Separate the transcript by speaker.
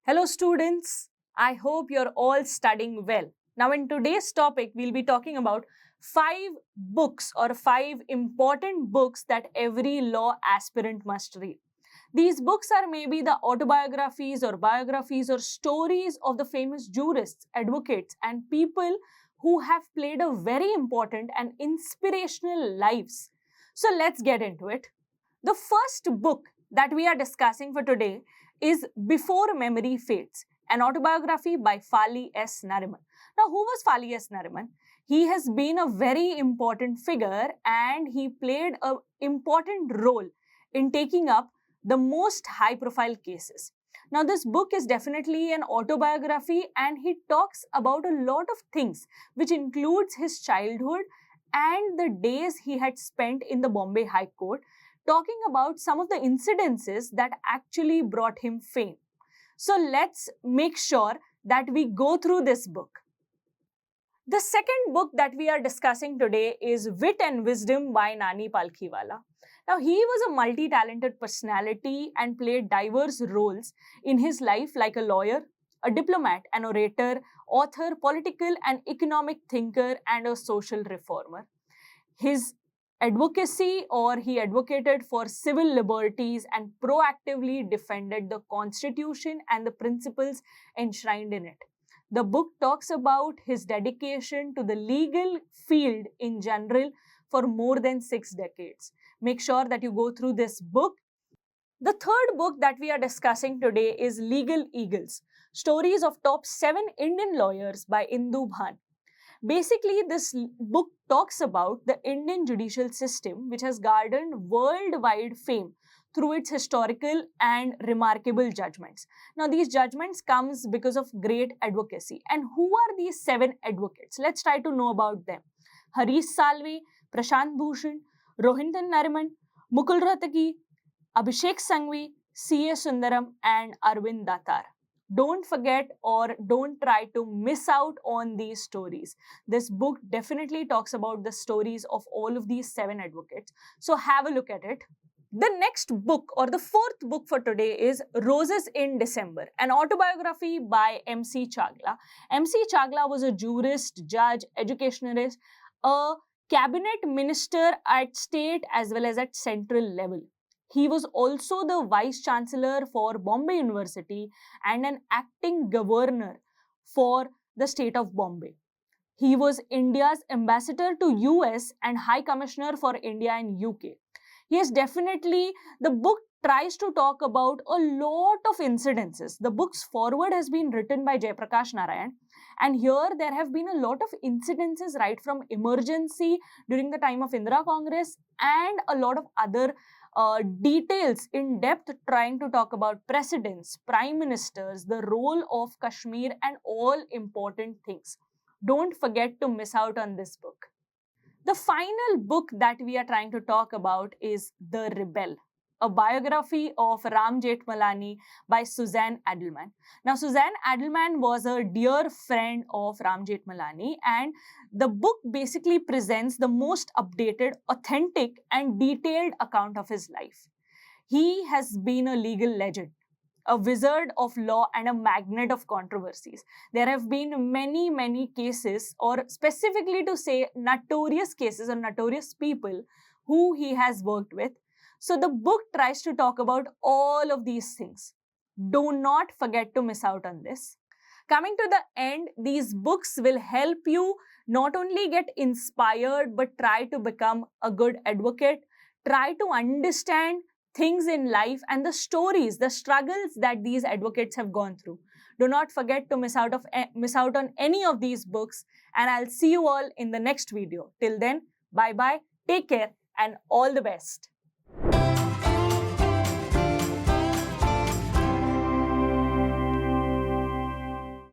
Speaker 1: Hello students, I hope you're all studying well. Now in today's topic, we'll be talking about 5 books or 5 important books that every law aspirant must read. These books are maybe the autobiographies or biographies or stories of the famous jurists, advocates and people who have played a very important and inspirational lives. So let's get into it. The first book that we are discussing for today is Before Memory Fades, an autobiography by Fali S. Nariman. Now, who was Fali S. Nariman? He has been a very important figure and he played an important role in taking up the most high-profile cases. Now, this book is definitely an autobiography and he talks about a lot of things, which includes his childhood and the days he had spent in the Bombay High Court, talking about some of the incidences that actually brought him fame. So let's make sure that we go through this book. The second book that we are discussing today is Wit and Wisdom by Nani Palkhiwala. Now, he was a multi-talented personality and played diverse roles in his life like a lawyer, a diplomat, an orator, author, political and economic thinker, and a social reformer. His advocacy he advocated for civil liberties and proactively defended the Constitution and the principles enshrined in it. The book talks about his dedication to the legal field in general for more than 6 decades. Make sure that you go through this book. The third book that we are discussing today is Legal Eagles, Stories of Top 7 Indian Lawyers by Indu Bhan. Basically, this book talks about the Indian judicial system, which has garnered worldwide fame through its historical and remarkable judgments. Now, these judgments comes because of great advocacy. And who are these 7 advocates? Let's try to know about them. Harish Salve, Prashant Bhushan, Rohinton Nariman, Mukul Rohtagi, Abhishek Sanghvi, C.A. Sundaram, and Arvind Datar. Don't forget or don't try to miss out on these stories. This book definitely talks about the stories of all of these 7 advocates. So have a look at it. The next book or the fourth book for today is Roses in December, an autobiography by M.C. Chagla. M.C. Chagla was a jurist, judge, educationalist, a cabinet minister at state as well as at central level. He was also the Vice-Chancellor for Bombay University and an acting governor for the state of Bombay. He was India's ambassador to US and High Commissioner for India and UK. Yes, definitely, the book tries to talk about a lot of incidences. The book's foreword has been written by Jayaprakash Narayan, and here there have been a lot of incidences right from emergency during the time of Indira Congress and a lot of other details in depth trying to talk about presidents, prime ministers, the role of Kashmir and all important things. Don't forget to miss out on this book. The final book that we are trying to talk about is The Rebel, a biography of Ram Jethmalani by Suzanne Adelman. Now, Suzanne Adelman was a dear friend of Ram Jethmalani, and the book basically presents the most updated, authentic, and detailed account of his life. He has been a legal legend, a wizard of law and a magnet of controversies. There have been many cases, or specifically to say notorious cases or notorious people who he has worked with. So the book tries to talk about all of these things. Do not forget to miss out on this. Coming to the end, these books will help you not only get inspired, but try to become a good advocate, try to understand things in life and the stories, the struggles that these advocates have gone through. Do not forget to miss out on any of these books, and I'll see you all in the next video. Till then, bye-bye, take care, and all the best.